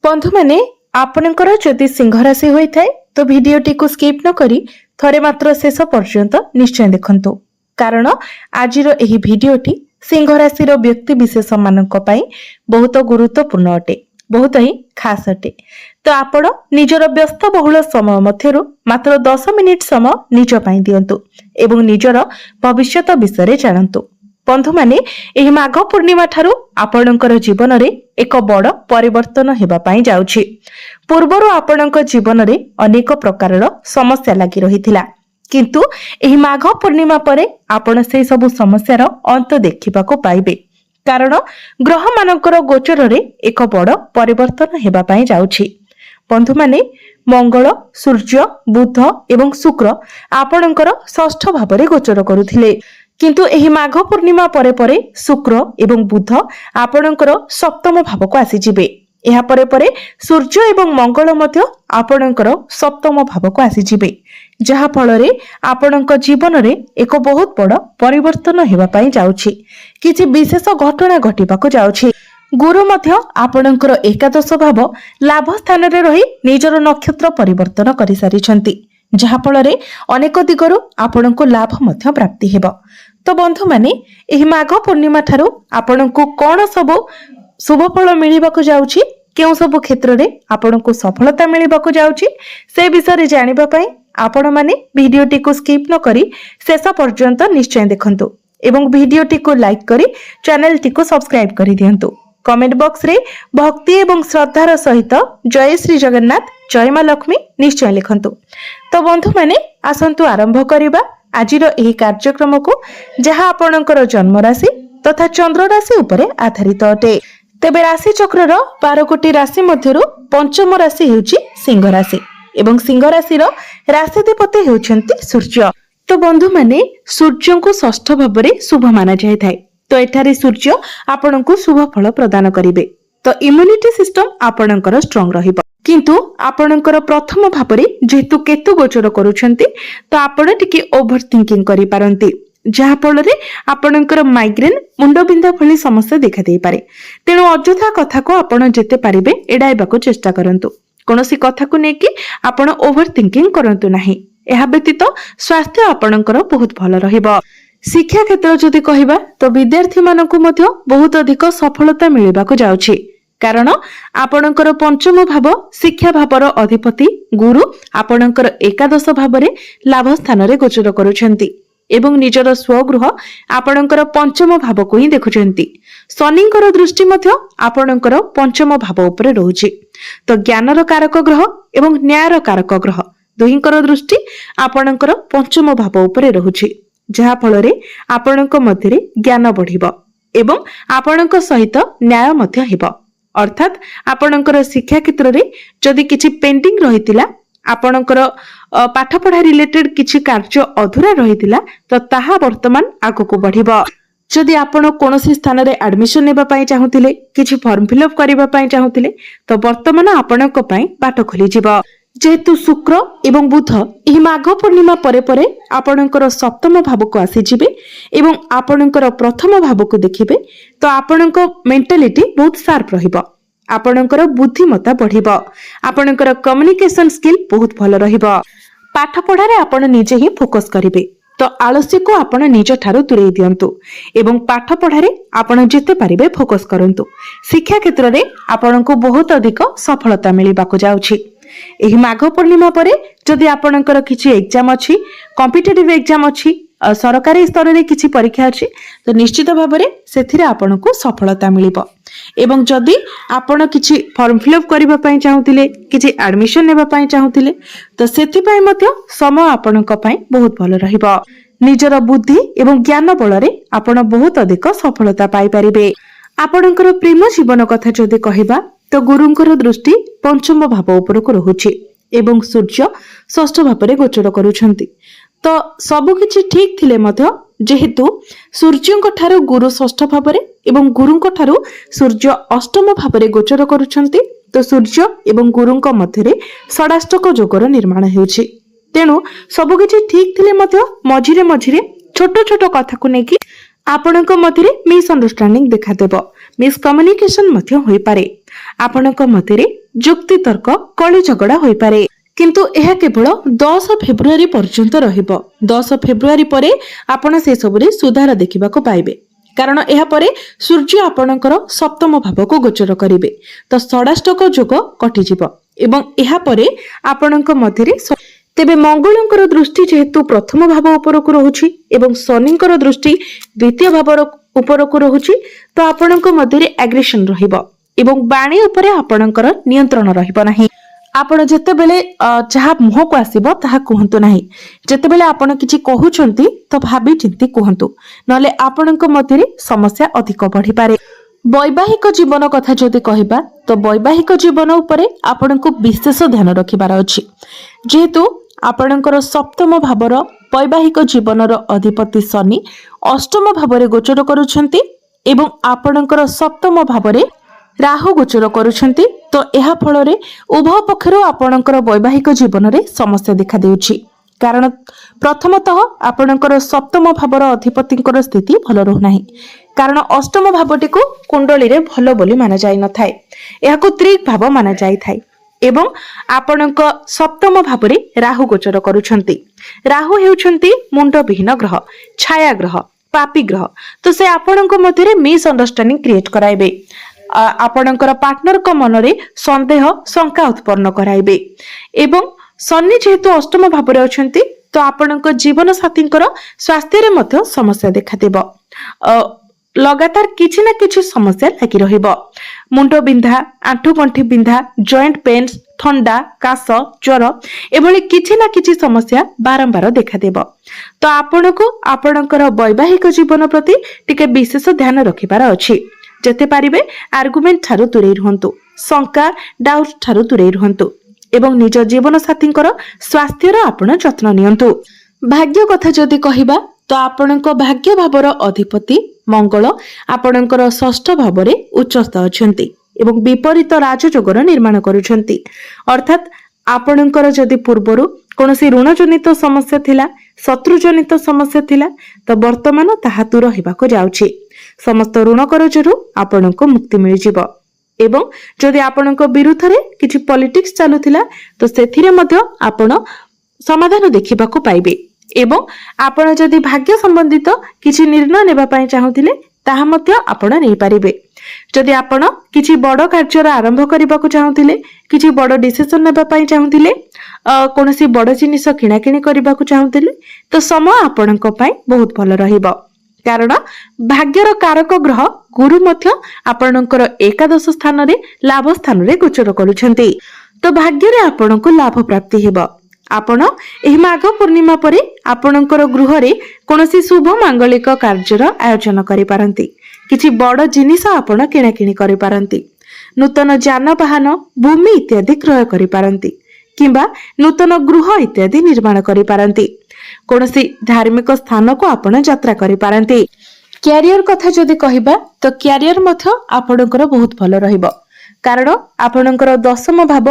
बंधु मैंने आपणकर जदि सिंह राशि होता है तो भिडटी को स्किप न करी थरे मात्र शेष पर्यंत निश्चय देखंतु कारण आज भिडटी सिंह राशि व्यक्ति विशेष मानक बहुत गुरुत्वपूर्ण अटे बहुत ही खास अटे। तो आपण निजर व्यस्त बहुल समय मध्यरु मात्र 10 मिनिट समय निज पाई दियंतु एवं निजर भविष्यत विषय जानतु। बंधु माने एही माघ पूर्णिमा ठारू आपणकर जीवन रे एक बड़ परिवर्तन हेबा पाई जाउछि। पूर्वरु आपणक जीवन रे अनेक प्रकारर समस्या लागि रहिथिला किंतु एही माघ पूर्णिमा परे आपण से सब समस्यार अंत देखिबाको पाइबे कारण ग्रह मानकर गोचर रे एक बड़ परिवर्तन हेबा पाई जाउछि। बंधु माने मंगल सूर्य बुध एवं शुक्र आपणकर षष्ठ भावरे गोचर करुथिले किंतु एही माघ पूर्णिमा परे परे शुक्र एवं बुध आपणकर सप्तम भाव को आसी जिबे। एहा परे परे सूर्य एवं मंगल मध्य आपणकर सप्तम भाव को आसी जिबे जहा फल रे आपणक जीवन रे एक बहुत बड़ परिवर्तन हेबा पाई जाउछि। किछि विशेष घटना घटिबाको जाउछि। गुरु मध्य आपणकर एकादश भाव लाभ स्थान रे रही निजर नक्षत्र परिवर्तन करि सारिछंती जहा फल रे अनेक दिगरु आपणको लाभ मध्य प्राप्ति हेबो। तो बंधु माने एही माघ पूर्णिमा ठारू आपणको कोन सब शुभ फल मिलिबाको जाउछि केउ सब क्षेत्र रे आपणको सफलता मिलिबाको जाउछि से विषय रे जानिबा पई आपण माने भिडियोटी को स्किप न करी शेष पर्यंत निश्चय देखंतु एवं भिडियोटी को लाइक करी चैनल टी को सब्सक्राइब करी दियंतु। कमेंट बॉक्स रे भक्ति एवं श्रद्धार सहित जय श्री जगन्नाथ जय मां लक्ष्मी निश्चय लिखंतु। तो बंधु माने आसंतु आरंभ करिबा आजिर एही कार्यक्रम को जहा आपणकर जन्म राशि तथा चंद्र राशि उपरे आधारित अटे। तेबे राशि चक्रर 12 राशि मध्यरु पंचम राशि हेउची सिंह राशि एवं सिंह राशि राशिधिपति हेउछंती सूर्य। तो बंधु माने सूर्य को षष्ठ भाव शुभ माना जाय थाए। तो एठारे सूर्य आपनको शुभ फल प्रदान करिवे तो इम्यूनिटी सिस्टम आपनकर स्ट्रांग रहिबो किंतु आपनकर प्रथम भाव जेतु केतु गोचर करूछंती तो आपण टिके ओवर थिंकिंग करि पारंती जहा फल रे आपनकर माइग्रेन मुंडबिंधा भली समस्या देखा देई पारे। तेणु अଯଥା कथा को आपण जेते पारिबे एडाइबाको चेष्टा करंतु। कोनोसी कथा को नेकी आपण ओवर थिंकिंग करंतु नाही। एहा व्यतीत स्वास्थ्य आपनकर बहुत भल रहिबो। शिक्षा क्षेत्र जदि कहिबा तो विद्यार्थी मानकु मध्य बहुत अधिक सफलता मिलिबाको जाउछि कारण आपणकर पंचम भाव शिक्षा भावर अधिपति गुरु आपणकर एकादश भावरे लाभ स्थान रे गोचर करूछंती एवं निजर स्वगृह आपणकर पंचम भाव को ही देखुछंती। शनिकर दृष्टि मध्य आपणकर पंचम भाव उपरे रहुछि। तो ज्ञानर कारक ग्रह एवं न्यायर कारक ग्रह दुहींकर दृष्टि आपणकर पंचम भाव उपरे रहुछि जहा फल रे आपणक मध्यरे ज्ञान बढ़िबो एवं आपणक सहित न्याय मध्य हेबो। अर्थात आपणकर शिक्षा क्षेत्र रे जदि किछि पेंडिंग रहितिला आपणकर पाठ पढ़ा रिलेटेड किछि कार्य अधूरा रहितिला तो ताहा वर्तमान आगको बढ़िबो। जदि आपण कोनोसी स्थान रे एडमिशन नेबा पई चाहुतिले किछि फॉर्म फिल अप करिबा पई चाहुतिले तो वर्तमान आपणक पई बाट खोली जिवो। जेतु शुक्र एवं बुध एही माघ पूर्णिमा परे परे आपणकर सप्तम भाव को आसी जिबे एवं आपणकर प्रथम भाव को देखिबे तो आपणक मेंटालिटी बहुत शार्प रहिबो। आपणकर बुद्धिमत्ता बढ़िबो। आपणकर कम्युनिकेशन स्किल बहुत भल रहिबो। पाठ पढ़ा रे आपण निजे ही फोकस करिवे तो आलस्य को आपण निज ठारू दूरेई दियंतु एवं पाठ पढ़ा रे आपण जेते पारिबे फोकस करंतु। शिक्षा क्षेत्र रे आपणको बहुत अधिक सफलता मिलिबाको जाउछि। एही माघ पूर्णिमा परे जदि आपणकर किछि एग्जाम अछि कॉम्पिटिटिव एग्जाम अछि सरकारी स्तर रे किछि परीक्षा अछि तो निश्चित भाव रे सेथिरे आपणको सफलता मिलिबो एवं जदि आपण किछि फॉर्म फिल अप करिबा पई चाहुतिले किछि एडमिशन नेबा पई चाहुतिले तो सेथि पई मध्य समय आपणक पई बहुत भल रहिबो। निजर बुद्धि एवं ज्ञान बल रे आपण बहुत अधिक सफलता पाई परिबे। आपणकर प्रेम जीवन कथा जदि कहिबा तो गुरुंकर दृष्टि पंचम भाव उपरको रहुछि एवं सूर्य षष्ठ भावरे गोचर करूछंती। तो सब किछि ठीक थिले मध्य जेहेतु सूर्यंक ठारू गुरु षष्ठ भावरे एवं गुरुंक ठारू सूर्य अष्टम भावरे गोचर करूछंती तो सूर्य एवं गुरुंक मध्यरे षडाष्टक जोगर निर्माण हेउछि। तेणु सब किछि ठीक थिले मध्य मझिरे मझिरे छोट छोट कथा को नेकी आपणक मध्यरे मिसअंडरस्टैंडिंग देखा देबो। मिसकम्युनिकेशन मध्य होई पारे। आपणक मध्यरे ଯୁକ୍ତିତର୍କ କଳି ଝଗଡ଼ା ହୋଇପାରେ। କିନ୍ତୁ ଏହା କେବଳ 10 ଫେବୃଆରୀ ପର୍ଯ୍ୟନ୍ତ ରହିବ। 10 ଫେବୃଆରୀ ପରେ ଆପଣ ସେସବୁରେ ସୁଧାର ଦେଖିବାକୁ ପାଇବେ। କାରଣ ଏହାପରେ ସୂର୍ଯ୍ୟ ଆପଣଙ୍କର ସପ୍ତମ ଭାବକୁ ଗୋଚର କରିବେ। ତ ଷଡ଼ାଷ୍ଟକ ଯୋଗ କଟିଯିବ ଏବଂ ଏହାପରେ ଆପଣଙ୍କ ମଧ୍ୟରେ ତେବେ ମଙ୍ଗଳଙ୍କର ଦୃଷ୍ଟି ଯେହେତୁ ପ୍ରଥମ ଭାବ ଉପରକୁ ରହୁଛି ଏବଂ ଶନିଙ୍କର ଦୃଷ୍ଟି ଦ୍ୱିତୀୟ ଭାବର ଉପରକୁ ରହୁଛି, ତ ଆପଣଙ୍କ ମଧ୍ୟରେ ଆଗ୍ରେସନ ରହିବ ଏବଂ ବାଣୀ ଉପରେ ଆପଣଙ୍କର ନିୟନ୍ତ୍ରଣ ରହିବ ନାହିଁ। ଆପଣ ଯେତେବେଳେ ଯାହା ମୁହଁକୁ ଆସିବ ତାହା କୁହନ୍ତୁ ନାହିଁ। ଯେତେବେଳେ ଆପଣ କିଛି କହୁଛନ୍ତି ତ ଭାବି ଚିନ୍ତି କୁହନ୍ତୁ, ନହେଲେ ଆପଣଙ୍କ ମଧ୍ୟରେ ସମସ୍ୟା ଅଧିକ ବଢିପାରେ। ବୈବାହିକ ଜୀବନ କଥା ଯଦି କହିବା ତ ବୈବାହିକ ଜୀବନ ଉପରେ ଆପଣଙ୍କୁ ବିଶେଷ ଧ୍ୟାନ ରଖିବାର ଅଛି। ଯେହେତୁ ଆପଣଙ୍କର ସପ୍ତମ ଭାବର ବୈବାହିକ ଜୀବନର ଅଧିପତି ଶନି ଅଷ୍ଟମ ଭାବରେ ଗୋଚର କରୁଛନ୍ତି ଏବଂ ଆପଣଙ୍କର ସପ୍ତମ ଭାବରେ ରାହୁ ଗୋଚର କରୁଛନ୍ତି। ତ ଏହା ଫଳରେ ଉଭୟ ପକ୍ଷରୁ ଆପଣଙ୍କର ବୈବାହିକ ଜୀବନରେ ସମସ୍ୟା ଦେଖାଦେଉଛି। କାରଣ ପ୍ରଥମତଃ ଆପଣଙ୍କର ସପ୍ତମ ଭାବର ଅଧିପତିଙ୍କର ସ୍ଥିତି ଭଲ ରହୁନାହିଁ। କାରଣ ଅଷ୍ଟମ ଭାବଟିକୁ କୁଣ୍ଡଳୀରେ ଭଲ ବୋଲି ମାନାଯାଇନଥାଏ, ଏହାକୁ ତ୍ରିକ୍ ଭାବ ମାନାଯାଇଥାଏ ଏବଂ ଆପଣଙ୍କ ସପ୍ତମ ଭାବରେ ରାହୁ ଗୋଚର କରୁଛନ୍ତି। ରାହୁ ହେଉଛନ୍ତି ମୁଣ୍ଡବିହୀନ ଗ୍ରହ, ଛାୟା ଗ୍ରହ, ପାପୀ ଗ୍ରହ। ତ ସେ ଆପଣଙ୍କ ମଧ୍ୟରେ ମିସ୍ଅଣ୍ଡରଷ୍ଟାଣ୍ଡିଂ କ୍ରିଏଟ କରାଇବେ। ଆପଣଙ୍କର ପାର୍ଟନରଙ୍କ ମନରେ ସନ୍ଦେହ ଶଙ୍କା ଉତ୍ପନ୍ନ କରାଇବେ ଏବଂ ଶନି ଯେହେତୁ ଅଷ୍ଟମ ଭାବରେ ଅଛନ୍ତି ତ ଆପଣଙ୍କ ଜୀବନ ସାଥୀଙ୍କର ସ୍ୱାସ୍ଥ୍ୟରେ ମଧ୍ୟ ସମସ୍ୟା ଦେଖାଦେବ। ଲଗାତାର କିଛି ନା କିଛି ସମସ୍ୟା ଲାଗି ରହିବ। ମୁଣ୍ଡ ବିନ୍ଧା, ଆଣ୍ଠୁ ଗଣ୍ଠି ବିନ୍ଧା, ଜଏଣ୍ଟ ପେନ୍ସ, ଥଣ୍ଡା, କାଶ, ଜ୍ୱର ଏଭଳି କିଛି ନା କିଛି ସମସ୍ୟା ବାରମ୍ବାର ଦେଖାଦେବ। ତ ଆପଣଙ୍କୁ ଆପଣଙ୍କର ବୈବାହିକ ଜୀବନ ପ୍ରତି ଟିକେ ବିଶେଷ ଧ୍ୟାନ ରଖିବାର ଅଛି। ଯେତେ ପାରିବେ ଆର୍ଗୁମେଣ୍ଟ ଠାରୁ ଦୂରେଇ ରୁହନ୍ତୁ, ଶଙ୍କା ଡାଉଟ ଠାରୁ ଦୂରେଇ ରୁହନ୍ତୁ ଏବଂ ନିଜ ଜୀବନ ସାଥୀଙ୍କର ସ୍ୱାସ୍ଥ୍ୟର ଆପଣ ଯତ୍ନ ନିଅନ୍ତୁ। ଭାଗ୍ୟ କଥା ଯଦି କହିବା ତ ଆପଣଙ୍କ ଭାଗ୍ୟ ଭାବର ଅଧିପତି ମଙ୍ଗଳ ଆପଣଙ୍କର ଷଷ୍ଠ ଭାବରେ ଉଚ୍ଚସ୍ଥ ଅଛନ୍ତି ଏବଂ ବିପରୀତ ରାଜଯୋଗର ନିର୍ମାଣ କରୁଛନ୍ତି। ଅର୍ଥାତ ଆପଣଙ୍କର ଯଦି ପୂର୍ବରୁ କୌଣସି ଋଣଜନିତ ସମସ୍ୟା ଥିଲା, ଶତ୍ରୁଜନିତ ସମସ୍ୟା ଥିଲା, ତ ବର୍ତ୍ତମାନ ତାହା ଦୂର ହେବାକୁ ଯାଉଛି। ସମସ୍ତ ଋଣ କରଜରୁ ଆପଣଙ୍କୁ ମୁକ୍ତି ମିଳିଯିବ ଏବଂ ଯଦି ଆପଣଙ୍କ ବିରୁଦ୍ଧରେ କିଛି ପଲିଟିକ୍ସ ଚାଲୁଥିଲା ତ ସେଥିରେ ମଧ୍ୟ ଆପଣ ସମାଧାନ ଦେଖିବାକୁ ପାଇବେ ଏବଂ ଆପଣ ଯଦି ଭାଗ୍ୟ ସମ୍ବନ୍ଧିତ କିଛି ନିର୍ଣ୍ଣୟ ନେବା ପାଇଁ ଚାହୁଁଥିଲେ ତାହା ମଧ୍ୟ ଆପଣ ନେଇପାରିବେ। ଯଦି ଆପଣ କିଛି ବଡ଼ କାର୍ଯ୍ୟର ଆରମ୍ଭ କରିବାକୁ ଚାହୁଁଥିଲେ, କିଛି ବଡ଼ ଡିସିସନ ନେବା ପାଇଁ ଚାହୁଁଥିଲେ, କୌଣସି ବଡ଼ ଜିନିଷ କିଣାକିଣି କରିବାକୁ ଚାହୁଁଥିଲେ ତ ସମୟ ଆପଣଙ୍କ ପାଇଁ ବହୁତ ଭଲ ରହିବ। କାରଣ ଭାଗ୍ୟର କାରକ ଗ୍ରହ ଗୁରୁ ମଧ୍ୟ ଆପଣଙ୍କର ଏକାଦଶ ସ୍ଥାନରେ ଲାଭ ସ୍ଥାନରେ ଗୋଚର କରୁଛନ୍ତି। ତ ଭାଗ୍ୟରେ ଆପଣଙ୍କୁ ଲାଭ ପ୍ରାପ୍ତି ହେବ। ଆପଣ ଏହି ମାଘ ପୂର୍ଣ୍ଣିମା ପରେ ଆପଣଙ୍କର ଗୃହରେ କୌଣସି ଶୁଭ ମାଙ୍ଗଳିକ କାର୍ଯ୍ୟର ଆୟୋଜନ କରିପାରନ୍ତି। କିଛି ବଡ଼ ଜିନିଷ ଆପଣ କିଣାକିଣି କରିପାରନ୍ତି, ନୂତନ ଯାନବାହନ, ଭୂମି ଇତ୍ୟାଦି କ୍ରୟ କରିପାରନ୍ତି କିମ୍ବା ନୂତନ ଗୃହ ଇତ୍ୟାଦି ନିର୍ମାଣ କରିପାରନ୍ତି। କୌଣସି ଧାର୍ମିକ ସ୍ଥାନକୁ ଆପଣ ଯାତ୍ରା କରିପାରନ୍ତି। କ୍ୟାରିୟର କଥା ଯଦି କହିବା ତ କ୍ୟାରିୟର ମଧ୍ୟ ଆପଣଙ୍କର ବହୁତ ଭଲ ରହିବ। କାରଣ ଆପଣଙ୍କର ଦଶମ ଭାବ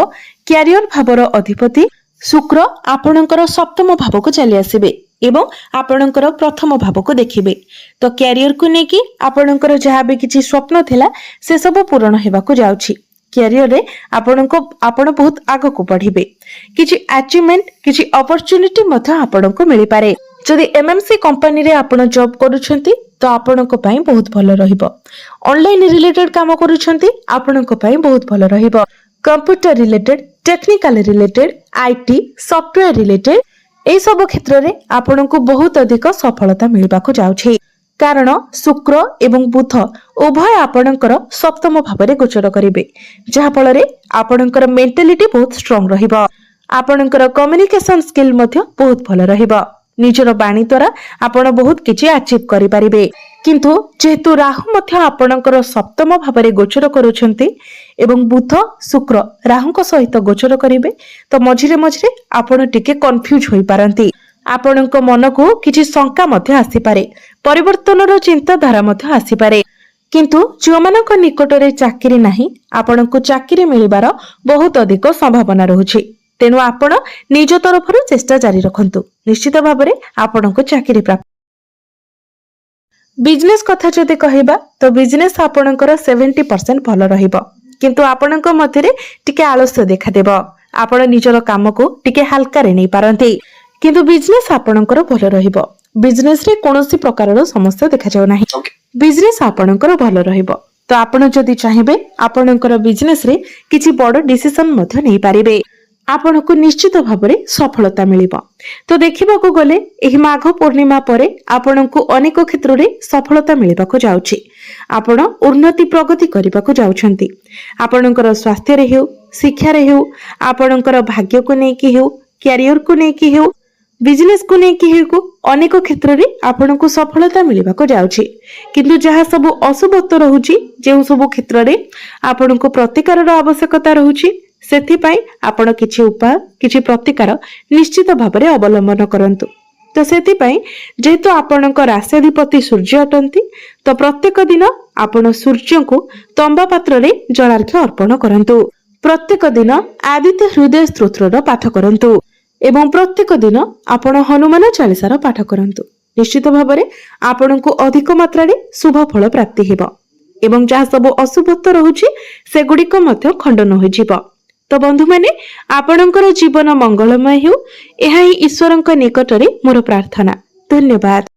କ୍ୟାରିୟର ଭାବର ଅଧିପତି ଶୁକ୍ର ଆପଣଙ୍କର ସପ୍ତମ ଭାବକୁ ଚାଲି ଆସିବେ ଏବଂ ଆପଣଙ୍କର ପ୍ରଥମ ଭାବକୁ ଦେଖିବେ। ତ କ୍ୟାରିୟରକୁ ନେଇକି ଆପଣଙ୍କର ଯାହା ବି କିଛି ସ୍ୱପ୍ନ ଥିଲା ସେସବୁ ପୂରଣ ହେବାକୁ ଯାଉଛି। କ୍ୟାରିୟରରେ ଆପଣ ବହୁତ ଆଗକୁ ବଢିବେ। କିଛି ଆଚିଭମେଣ୍ଟ, କିଛି ଅପରଚ୍ୟୁନିଟି ମଧ୍ୟ ଆପଣଙ୍କୁ ମିଳିପାରେ। ଯଦି ଏମଏନସି କମ୍ପାନୀରେ ଆପଣ ଜବ୍ କରୁଛନ୍ତି ତ ଆପଣଙ୍କ ପାଇଁ ବହୁତ ଭଲ ରହିବ। ଅନଲାଇନ ରିଲେଟେଡ କାମ କରୁଛନ୍ତି ଆପଣଙ୍କ ପାଇଁ ବହୁତ ଭଲ ରହିବ। Computer related, technical related, IT, software related ଏହି ସବୁ କ୍ଷେତ୍ରରେ ଆପଣଙ୍କୁ ବହୁତ ଅଧିକ ସଫଳତା ମିଳିବାକୁ ଯାଉଛି। କାରଣ ଶୁକ୍ର ଏବଂ ବୁଧ ଉଭୟ ଆପଣଙ୍କର ସପ୍ତମ ଭାବରେ ଗୋଚର କରିବେ, ଯାହା ଫଳରେ ଆପଣଙ୍କର ମେଣ୍ଟାଲିଟି ବହୁତ ଷ୍ଟ୍ରଙ୍ଗ ରହିବ। ଆପଣଙ୍କର କମ୍ୟୁନିକେସନ ସ୍କିଲ୍ ମଧ୍ୟ ବହୁତ ଭଲ ରହିବ। ନିଜର ବାଣୀ ଦ୍ୱାରା ଆପଣ ବହୁତ କିଛି ଆଚିଭ କରିପାରିବେ। କିନ୍ତୁ ଯେହେତୁ ରାହୁ ମଧ୍ୟ ଆପଣଙ୍କର ସପ୍ତମ ଭାବରେ ଗୋଚର କରୁଛନ୍ତି ଏବଂ ବୁଧ ଶୁକ୍ର ରାହୁଙ୍କ ସହିତ ଗୋଚର କରିବେ ତ ମଝିରେ ମଝିରେ ଆପଣ ଟିକେ କନଫ୍ୟୁଜ ହୋଇପାରନ୍ତି। ଆପଣଙ୍କ ମନକୁ କିଛି ଶଙ୍କା ମଧ୍ୟ ଆସିପାରେ, ପରିବର୍ତ୍ତନର ଚିନ୍ତାଧାରା ମଧ୍ୟ ଆସିପାରେ। କିନ୍ତୁ ଯେଉଁମାନଙ୍କ ନିକଟରେ ଚାକିରି ନାହିଁ ଆପଣଙ୍କୁ ଚାକିରି ମିଳିବାର ବହୁତ ଅଧିକ ସମ୍ଭାବନା ରହୁଛି। ତେଣୁ ଆପଣ ନିଜ ତରଫରୁ ଚେଷ୍ଟା ଜାରି ରଖନ୍ତୁ, ନିଶ୍ଚିତ ଭାବରେ ଆପଣଙ୍କୁ ଚାକିରି ପ୍ରାପ୍ତ। ବିଜନେସ କଥା ଯଦି କହିବା ତ ବିଜନେସ ଆପଣଙ୍କର 70% ଭଲ ରହିବ। किंतु आपणक मध्यरे टिके आलस्य देखादेब। आपण निजर कामको टिके हल्कारे नहीं पारंती किंतु बिजनेस आपणकर भल रहिबो। बिजनेस रे कोनोसी प्रकारर समस्या देखा जाउ नाही। बिजनेस आपणकर भल रहिबो तो आपण जदि चाहिबे आपणकर बिजनेस रे किछि बड़ डिसिजन मध्ये नै पारिबे। आपनको निश्चित भाबरे सफलता मिलिबो। तो देखिबा को गले एही माघ पूर्णिमा परे आपनको अनेक क्षेत्र रे सफलता मिलिबा को जाउछि। आपण उन्नति प्रगति करिबा को जाउछंती। आपणकर स्वास्थ्य रे हेउ, शिक्षा रे हेउ, आपणकर भाग्य को नै कि हेउ, कैरियर को नै कि हेउ, बिजनेस को नै कि हेउ, अनेक क्षेत्र रे आपनको सफलता मिलिबा को जाउछि। किंतु जहा सब अशुभत्व रहुछि, जे सब क्षेत्र रे आपनको प्रतिकारर आवश्यकता रहुछि, सेथिपाई आपण किछि उपाय किछि प्रतिकार निश्चित भाबरे अवलंबन करंतु। तो सेथिपाई जेहेतु आपणक राशिधिपति सूर्य अटंती तो प्रत्येक दिन आपण सूर्य को तंबा पात्र रे जलार्घ्य अर्पण करंतु। प्रत्येक दिन आदित्य हृदय स्तोत्रर पाठ करंतु एवं प्रत्येक दिन आपण हनुमान चालीसार पाठ करंतु। निश्चित भाबरे आपणको अधिक मात्रा रे शुभ फल प्राप्ति हेबो एवं जहा सब अशुभत्व रहुछि सेगुडिक मध्य खंडन होई जिवो। तो बंधु माने आपणकर जीवन मंगलमय हेउ, एहा ही ईश्वरंक निकटरे मोर प्रार्थना। धन्यवाद।